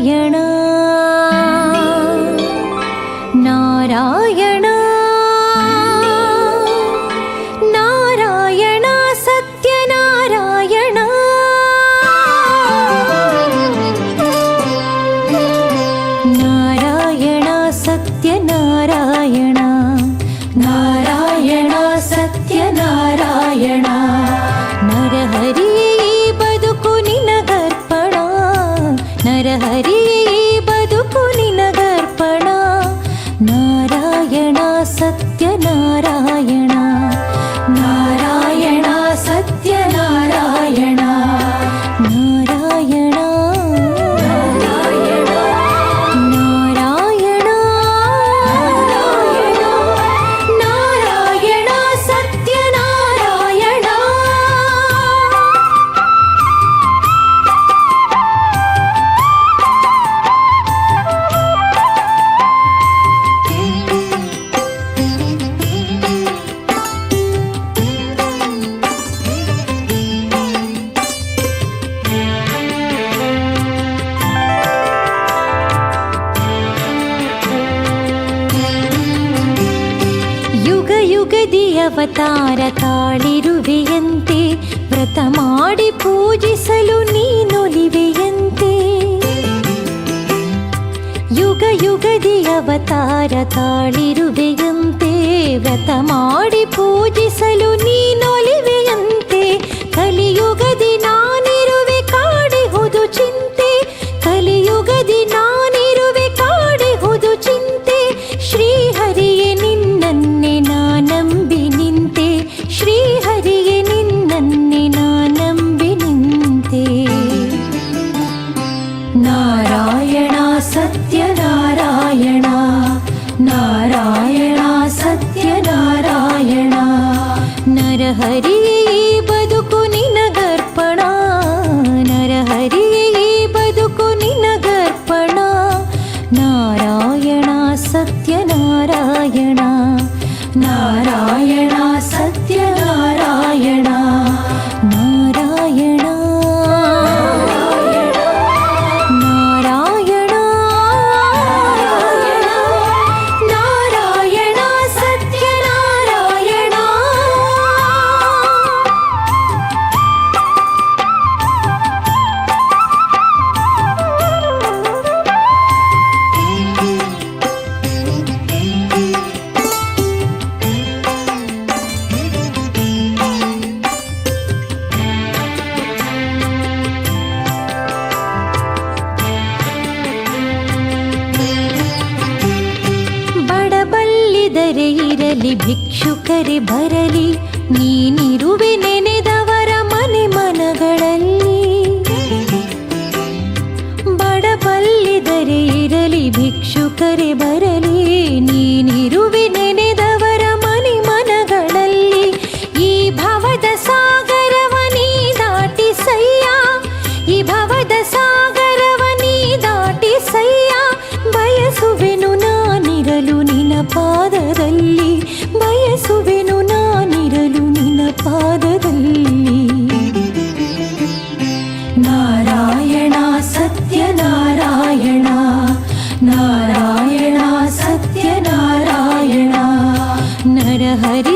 ನಾರಾಯಣ ನಾರಾಯಣ ನಾರಾಯಣ ಸತ್ಯನಾರಾಯಣ ನಾರಾಯಣ ಸತ್ಯನಾರಾಯಣ ನಾರಾಯಣ ಸತ್ಯನಾರಾಯಣ ನರಹರಿ ಬದುಕು ನಿನಗರ್ಪಣ ನರಹರಿ ಬದುಕು ನಿನಗರ್ಪಣ ನಾರಾಯಣ ಸತ್ಯನಾರಾಯಣ ನಾರಾಯಣ ಸತ್ಯನಾರಾಯಣ ನಾರಾಯಣ ನಾರಾಯಣ ನಾರಾಯಣ ಸತ್ಯನಾರಾಯಣ ಯುಗ ಯುಗದಿ ಅವತಾರ ತಾಳಿರುವೆಯಂತೆ ವ್ರತ ಮಾಡಿ ಪೂಜಿಸಲು ನೀನೊಲಿವೆಯಂತೆ ಯುಗ ಯುಗದಿ ಅವತಾರ ತಾಳಿರುವೆಯಂತೆ ವ್ರತ ಮಾಡಿ ಪೂಜಿಸಲು ನೀನೊಲಿವೆಯಂತೆ ಕಲಿಯುಗದಿ ನಾನಿರುವೆ ಕಾಡಿಹುದು ಚಿಂತೆ ಕಲಿಯುಗದಿ ನಾನಿರುವೆ ಕಾಡಿಹುದು ಚಿಂತೆ ಶ್ರೀಹರಿಯೇ ನಿನ್ನನ್ನೇ ನಾನಂಬಿ ನಿಂತೆ ಶ್ರೀಹರಿಯೇ ನಿನ್ನನ್ನೇ ನಾನಂಬಿ ನಿಂತೆ ನಾರಾಯಣ ಸತ್ಯನಾರಾಯಣ ನಾರಾಯಣ ಸತ್ಯನಾರಾಯಣ ನರಹರಿಯೇ ಬದುಕು ನಿನಗರ್ಪಣ ನರಹರಿಯೇ ಬದುಕು ನಿನಗರ್ಪಣ ನಾರಾಯಣ ಸತ್ಯನಾರಾಯಣ ನಾರಾಯಣ ಸತ್ಯನಾರಾಯಣ ನಾರಾಯಣ ನಾರಾಯಣ ನಾರಾಯಣ ಸತ್ಯನಾರಾಯಣ ಬಡಬಲ್ಲಿದರೆ ಇರಲಿ ಭಿಕ್ಷುಕರೇ ಬರಲಿ ನೀನಿರುವೆ ನೆನೆದವರ ಮನೆ ಮನಗಳಲ್ಲಿ ಬಡಬಲ್ಲಿದರೆ ಇರಲಿ ಭಿಕ್ಷುಕರೇ ಬರಲಿ ನೀನಿರುವೆ ನೆನೆದವರ ಮನೆ ಮನಗಳಲ್ಲಿ ಈ ಭವದ ಸಾಗರವ ನೀ ದಾಟಿಸಯ್ಯ ಈ ಭವದ ಸಾಗರವ ನೀ ದಾಟಿಸಯ್ಯ ಬಯಸುವೆನು ನಾನಿರಲು ನಿನ್ನ ಪಾದದಲ್ಲಿ ಬಯಸುವೆನು ನಾನಿರಲು ನಿನ್ನ ಪಾದದಲ್ಲಿ ನಾರಾಯಣ ಸತ್ಯನಾರಾಯಣ ನಾರಾಯಣ ಸತ್ಯನಾರಾಯಣ ನರಹರಿ